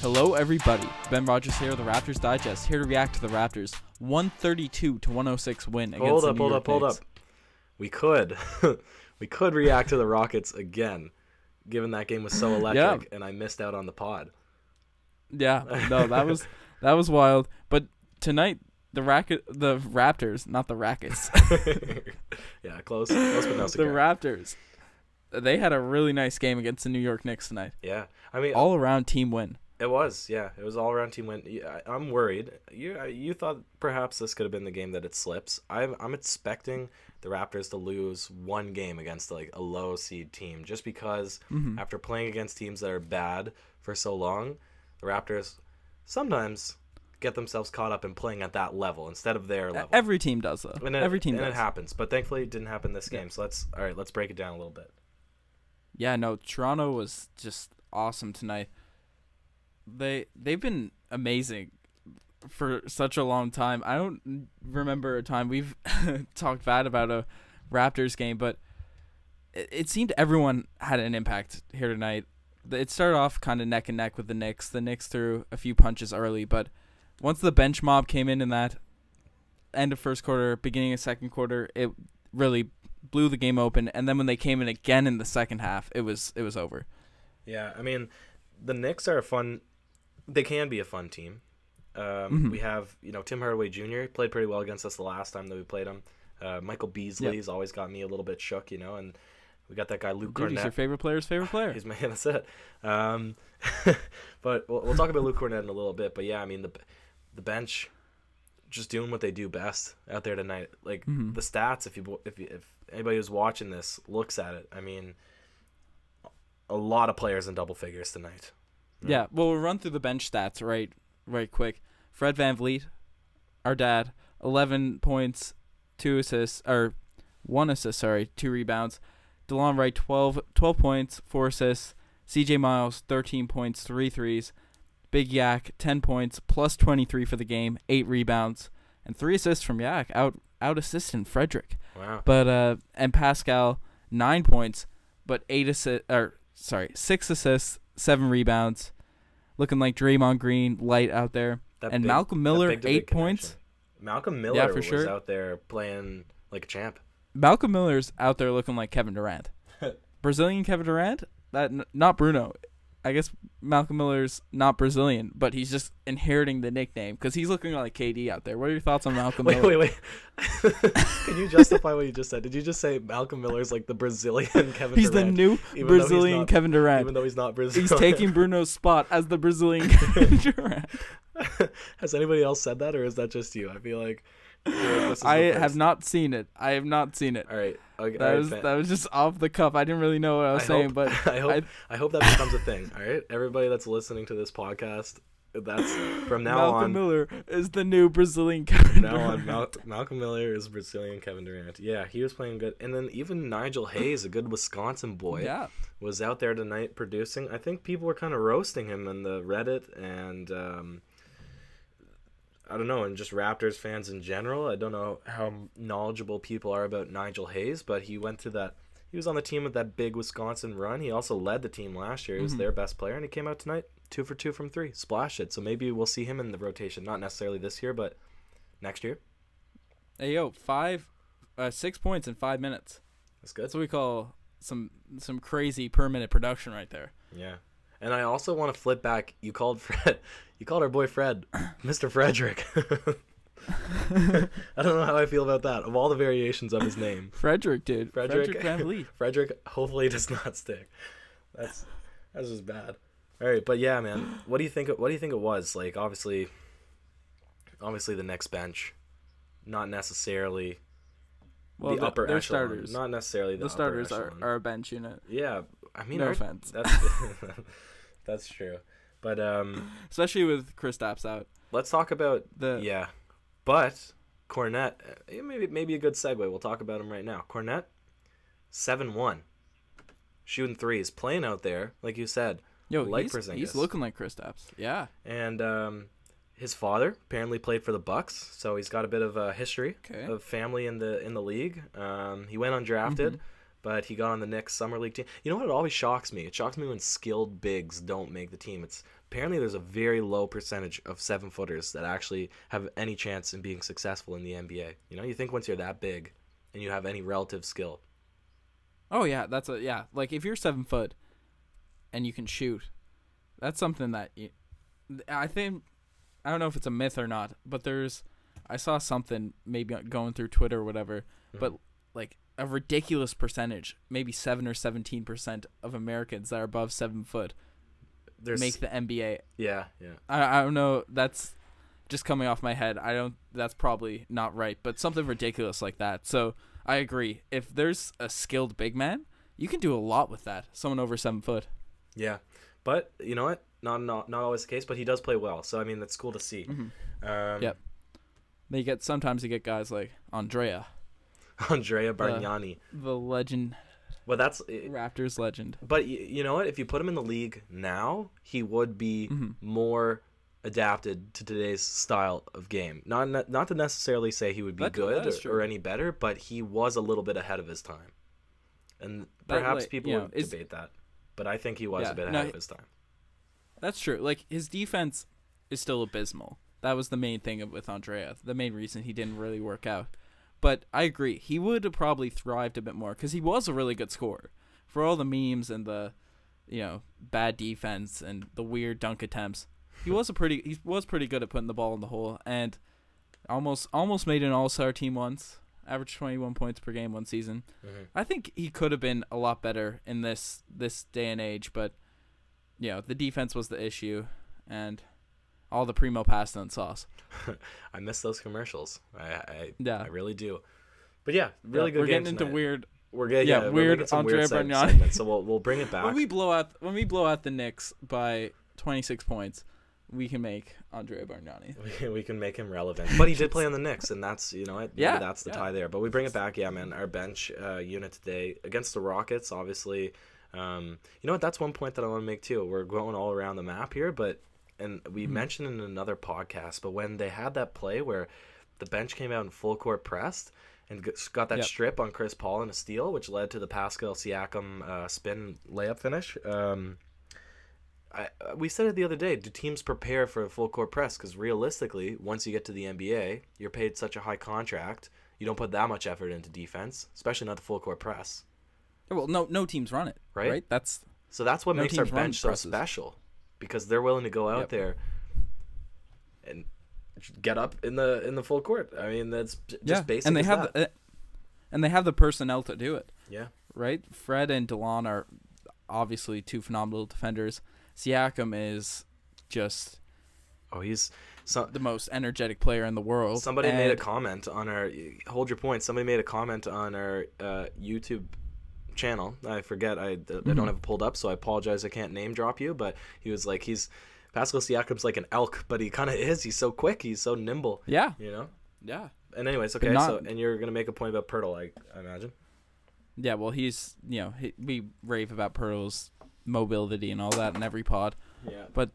Hello, everybody. Ben Rogers here, the Raptors Digest, here to react to the Raptors' 132-106 win against the New York Knicks. Hold up. We could, we could react to the Rockets again, given that game was so electric, and I missed out on the pod. Yeah, no, that was wild. But tonight, the Raptors, not the Rackets. Yeah, close but no cigar. The Raptors, they had a really nice game against the New York Knicks tonight. Yeah, I mean, all around team win. It was all around team win. I'm worried. You thought perhaps this could have been the game that it slips. I'm expecting the Raptors to lose one game against like a low seed team, just because after playing against teams that are bad for so long, the Raptors sometimes get themselves caught up in playing at that level instead of their level. Every team does though. Every team does. It happens, but thankfully it didn't happen this game. So let's break it down a little bit. Yeah, no, Toronto was just awesome tonight. They've been amazing for such a long time. I don't remember a time we've talked bad about a Raptors game, but it seemed everyone had an impact here tonight. It started off kind of neck and neck with the Knicks. The Knicks threw a few punches early, but once the bench mob came in that end of first quarter, beginning of second quarter, it really blew the game open. And then when they came in again in the second half, it was over. Yeah, I mean, the Knicks are they can be a fun team. We have, Tim Hardaway Jr. played pretty well against us the last time that we played him. Michael Beasley's always got me a little bit shook, and we got that guy Luke Cornett. He's your favorite player's favorite player. He's my that's it. But we'll talk about Luke Cornett in a little bit. But yeah, I mean the bench just doing what they do best out there tonight. Like the stats, if anybody who's watching this looks at it, I mean, a lot of players in double figures tonight. Yeah, well, we'll run through the bench stats right quick. Fred VanVleet, our dad, 11 points, 1 assist, 2 rebounds. DeLon Wright, 12 points, 4 assists. CJ Miles, 13 points, 3 threes. Big Yak, 10 points, plus 23 for the game, 8 rebounds. And 3 assists from Yak, out assisting Frederick. Wow. But and Pascal, 9 points, but 6 assists, 7 rebounds. Looking like Draymond Green, light out there. Malcolm Miller, 8 points. Malcolm Miller for sure. was out there playing like a champ. Malcolm Miller's out there looking like Kevin Durant. Brazilian Kevin Durant? Not Bruno. I guess Malcolm Miller's not Brazilian, but he's just inheriting the nickname because he's looking like KD out there. What are your thoughts on Malcolm Miller? Wait. Can you justify what you just said? Did you just say Malcolm Miller's like the Brazilian Kevin Durant? He's the new Brazilian Kevin Durant. Even though he's not Brazilian. He's taking Bruno's spot as the Brazilian Kevin Durant. Has anybody else said that, or is that just you? I feel like I have not seen it. I have not seen it. All right. Okay, that was just off the cuff. I didn't really know what I was saying, but I hope that becomes a thing. All right, everybody that's listening to this podcast, that's from now on. Malcolm Miller is the new Brazilian Kevin Durant. Malcolm Miller is Brazilian Kevin Durant. Yeah, he was playing good, and then even Nigel Hayes, a good Wisconsin boy, was out there tonight producing. I think people were kind of roasting him in the Reddit and. I don't know, and just Raptors fans in general. I don't know how knowledgeable people are about Nigel Hayes, but he went to that. He was on the team with that big Wisconsin run. He also led the team last year. He was their best player, and he came out tonight 2 for 2 from 3, splashed it. So maybe we'll see him in the rotation, not necessarily this year, but next year. Hey yo, 6 points in 5 minutes. That's good. That's what we call some crazy per minute production right there. Yeah. And I also want to flip back. You called our boy Fred, Mr. Frederick. I don't know how I feel about that. Of all the variations of his name, Frederick, dude. Frederick VanVleet. Frederick hopefully does not stick. That's just bad. All right, but yeah, man. What do you think? What do you think it was? Like, obviously, the next bench, not necessarily. Well, the upper they're echelon. starters. Not necessarily the starters upper echelon. are a bench unit. Yeah, I mean, no offense. That's true. But especially with Kristaps out. Let's talk about But Cornett, maybe a good segue. We'll talk about him right now. Cornett, 7-1, shooting threes, playing out there like you said. Yo, he's looking like Kristaps. Yeah. And his father apparently played for the Bucks, so he's got a bit of a history of family in the league. He went undrafted, but he got on the Knicks summer league team. You know what? It always shocks me. It shocks me when skilled bigs don't make the team. It's apparently there's a very low percentage of 7-footers that actually have any chance in being successful in the NBA. You know, you think once you're that big and you have any relative skill. Oh yeah, like if you're 7 foot and you can shoot, that's something that I think, I don't know if it's a myth or not, but I saw something maybe going through Twitter or whatever, but like a ridiculous percentage, maybe 7 or 17% of Americans that are above 7 foot make the NBA. Yeah. I don't know. That's just coming off my head. That's probably not right, but something ridiculous like that. So I agree. If there's a skilled big man, you can do a lot with that. Someone over 7 foot. Yeah, but you know what? Not always the case, but he does play well. So I mean, that's cool to see. Yep. Sometimes you get guys like Andrea Bargnani, the legend. Well, that's Raptors legend. But you know what? If you put him in the league now, he would be more adapted to today's style of game. Not to necessarily say he would be good or any better, but he was a little bit ahead of his time. And perhaps people would debate that. But I think he was a bit ahead of his time. That's true. Like, his defense is still abysmal. That was the main thing with Andrea. The main reason he didn't really work out. But I agree. He would have probably thrived a bit more because he was a really good scorer. For all the memes and the, bad defense and the weird dunk attempts, he was pretty good at putting the ball in the hole and almost made an all-star team once. Averaged 21 points per game one season. I think he could have been a lot better in this day and age, but the defense was the issue, and all the primo pasta and sauce. I miss those commercials. I really do. But yeah, really good. We're game getting tonight. into weird. Weird Andrea Bargnani. So we'll bring it back. When we blow out the Knicks by 26 points, we can make Andrea Bargnani. We can make him relevant. But he did play on the Knicks, and that's, that's the tie there. But we bring it back. Yeah, man, our bench unit today against the Rockets, obviously. You know what? That's one point that I want to make, too. We're going all around the map here, and we mentioned in another podcast, but when they had that play where the bench came out in full court pressed and got that strip on Chris Paul and a steal, which led to the Pascal Siakam spin layup finish, we said it the other day, do teams prepare for a full court press? Because realistically, once you get to the NBA, you're paid such a high contract, you don't put that much effort into defense, especially not the full court press. Well, no teams run it, right? That's what makes our bench so special, because they're willing to go out there and get up in the full court. I mean, that's just basic. And they have the personnel to do it. Yeah. Right? Fred and DeLon are obviously two phenomenal defenders. Siakam is just he's the most energetic player in the world. Somebody made a comment on our hold your point. Somebody made a comment on our YouTube channel. I forget. I don't have it pulled up, so I apologize. I can't name drop you, but he was like, Pascal Siakam's like an elk, but he kind of is. He's so quick. He's so nimble. Yeah. Yeah. And anyways, okay. And you're gonna make a point about Pirtle, I imagine. Yeah. Well, he's we rave about Pirtle's mobility and all that in every pod. Yeah. But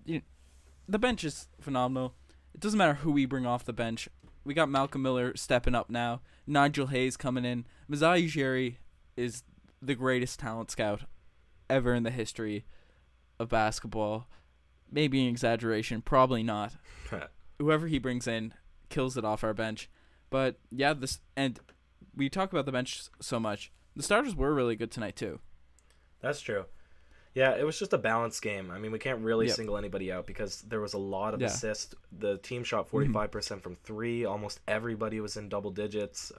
the bench is phenomenal. It doesn't matter who we bring off the bench. We got Malcolm Miller stepping up now. Nigel Hayes coming in. Masai Ujiri is the greatest talent scout ever in the history of basketball. Maybe an exaggeration, probably not. Whoever he brings in kills it off our bench. But yeah, and we talk about the bench so much. The starters were really good tonight too. That's true. Yeah, it was just a balanced game. I mean, we can't really single anybody out because there was a lot of assists. The team shot 45% from three. Almost everybody was in double digits.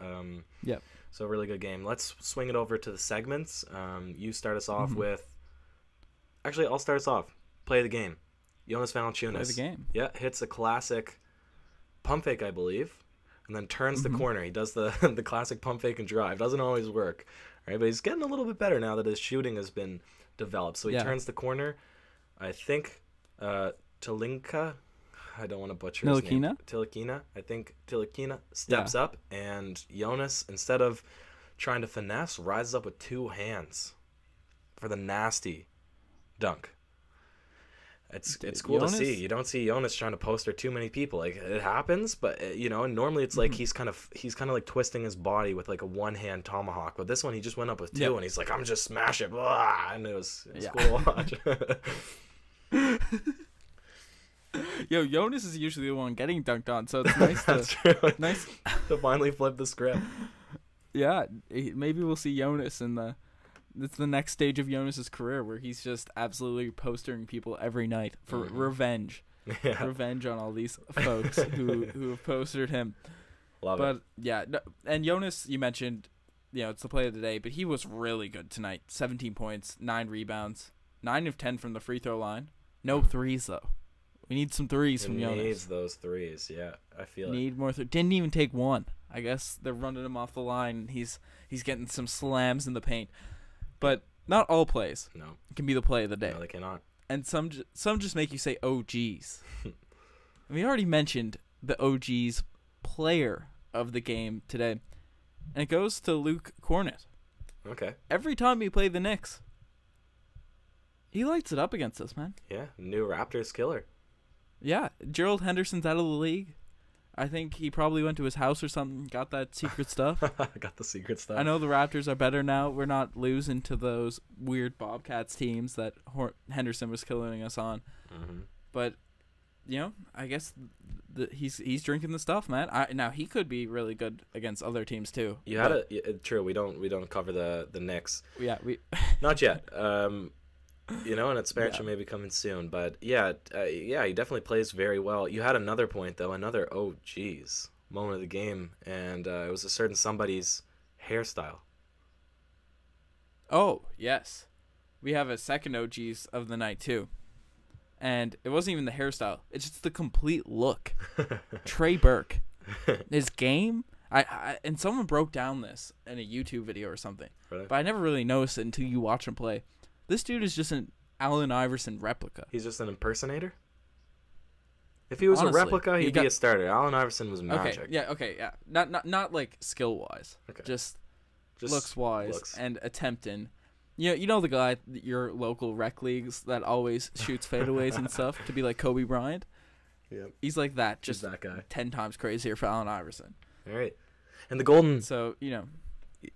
So a really good game. Let's swing it over to the segments. You start us off with... Actually, I'll start us off. Play the game. Jonas Valanciunas. Play the game. Yeah, hits a classic pump fake, I believe, and then turns the corner. He does the classic pump fake and drive. Doesn't always work, right? But he's getting a little bit better now that his shooting has been developed. So he turns the corner. I think Talinka, I don't want to butcher his name. Tilikina. I think Tilikina steps up, and Jonas, instead of trying to finesse, rises up with two hands for the nasty dunk. It's cool Jonas? to see. You don't see Jonas trying to poster too many people. Like, it happens, but and normally it's like he's kind of like twisting his body with like a one-hand tomahawk. But this one he just went up with two, and he's like, I'm just smash it, blah, and it was cool to watch. Yo, Jonas is usually the one getting dunked on, so it's nice nice to finally flip the script. Yeah, maybe we'll see Jonas it's the next stage of Jonas's career where he's just absolutely postering people every night for revenge. Yeah. Revenge on all these folks who have postered him. Love it. But yeah, and Jonas, you mentioned, it's the play of the day, but he was really good tonight. 17 points, 9 rebounds, 9 of 10 from the free throw line. No threes though. We need some threes from Jonas. Needs those threes, yeah. I feel it. Need more. Didn't even take one. I guess they're running him off the line, and he's getting some slams in the paint. But not all plays. No. Can be the play of the day. No, they cannot. And some just make you say, oh, geez. We already mentioned the OG's player of the game today. And it goes to Luke Cornett. Okay. Every time we play the Knicks, he lights it up against us, man. Yeah, new Raptors killer. Yeah, Gerald Henderson's out of the league. I think he probably went to his house or something, got that secret stuff. Got the secret stuff. I know the Raptors are better now. We're not losing to those weird Bobcats teams that Henderson was killing us on. Mm-hmm. But, I guess he's drinking the stuff, man. Now, he could be really good against other teams, too. True, we don't cover the Knicks. Yeah, Not yet. And expansion may be coming soon. But, he definitely plays very well. You had another point, though, moment of the game, and it was a certain somebody's hairstyle. Oh, yes. We have a second OGs of the night, too. And it wasn't even the hairstyle. It's just the complete look. Trey Burke. His game, and someone broke down this in a YouTube video or something. Really? But I never really noticed it until you watch him play. This dude is just an Allen Iverson replica. He's just an impersonator? If he was a replica, he'd be a starter. Allen Iverson was magic. Okay. Not like skill-wise. Okay. Just looks-wise and attempting. You know the guy, your local rec leagues that always shoots fadeaways and stuff to be like Kobe Bryant? Yep. He's like that, just that guy. 10 times crazier for Allen Iverson. All right. And the golden... So,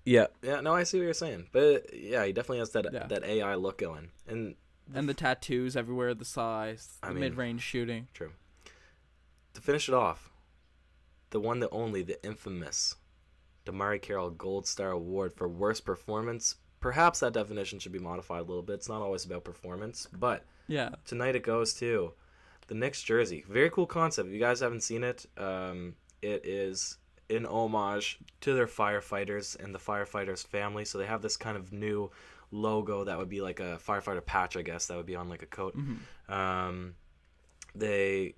Yeah, no, I see what you're saying. But, he definitely has that AI look going. And the tattoos everywhere, the size, the mid-range shooting. True. To finish it off, the one, the only, the infamous DeMarre Carroll Gold Star Award for worst performance. Perhaps that definition should be modified a little bit. It's not always about performance. But tonight it goes to the Knicks jersey. Very cool concept. If you guys haven't seen it, it is in homage to their firefighters and the firefighters' family. So they have this kind of new logo that would be like a firefighter patch, I guess, that would be on like a coat. Mm-hmm. They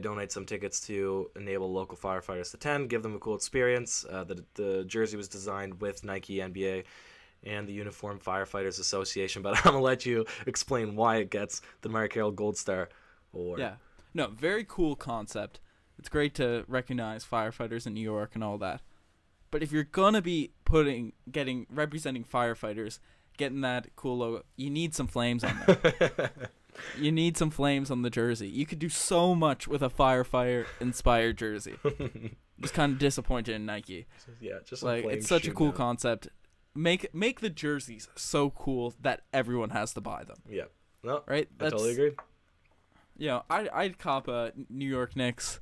donate some tickets to enable local firefighters to attend, give them a cool experience. The jersey was designed with Nike, NBA, and the Uniform Firefighters Association. But I'm going to let you explain why it gets the DeMarre Carroll Gold Star Award. Yeah. No, very cool concept. It's great to recognize firefighters in New York and all that. But if you're going to be representing firefighters, getting that cool logo, you need some flames on there. You need some flames on the jersey. You could do so much with a firefighter-inspired jersey. Just kind of disappointed in Nike. Yeah, just like it's such a cool concept. Make the jerseys so cool that everyone has to buy them. Yeah. No, right? I totally agree. I'd cop a New York Knicks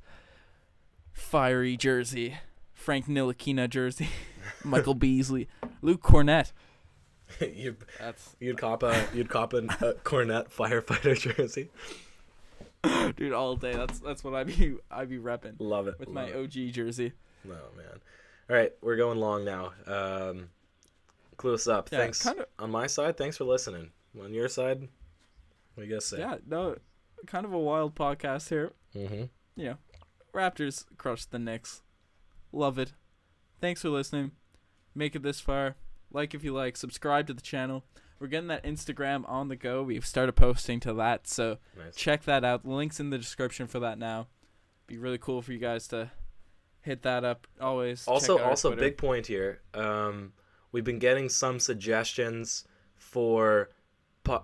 fiery jersey, Frank Ntilikina jersey, Michael Beasley, Luke Cornett. You'd cop a Cornett firefighter jersey. Dude, all day. That's what I'd be repping. Love it. With my OG jersey. Oh man. All right, we're going long now. Clue us up. Thanks. On my side, thanks for listening. On your side, what do you guys say? Yeah, no, kind of a wild podcast here. Mm-hmm. Raptors crushed the Knicks. Love it. Thanks for listening. Make it this far. Like if you like. Subscribe to the channel. We're getting that Instagram on the go. We've started posting to that, so check that out. The link's in the description for that now. Be really cool for you guys to hit that up. Always. Also, big point here. We've been getting some suggestions for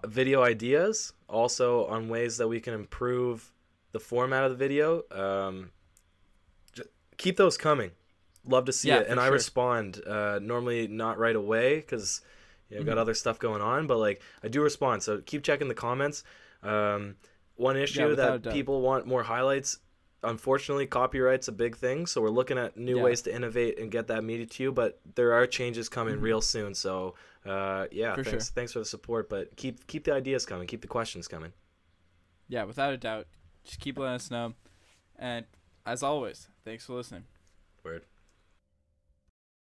video ideas, also on ways that we can improve the format of the video. Keep those coming. Love to see it. And I respond, normally not right away because I've got other stuff going on, but like I do respond. So keep checking the comments. One issue that people want more highlights. Unfortunately, copyright's a big thing, so we're looking at new ways to innovate and get that media to you, but there are changes coming real soon. So thanks for the support, but keep the ideas coming, keep the questions coming. Yeah, without a doubt. Just keep letting us know. And as always, thanks for listening. Word.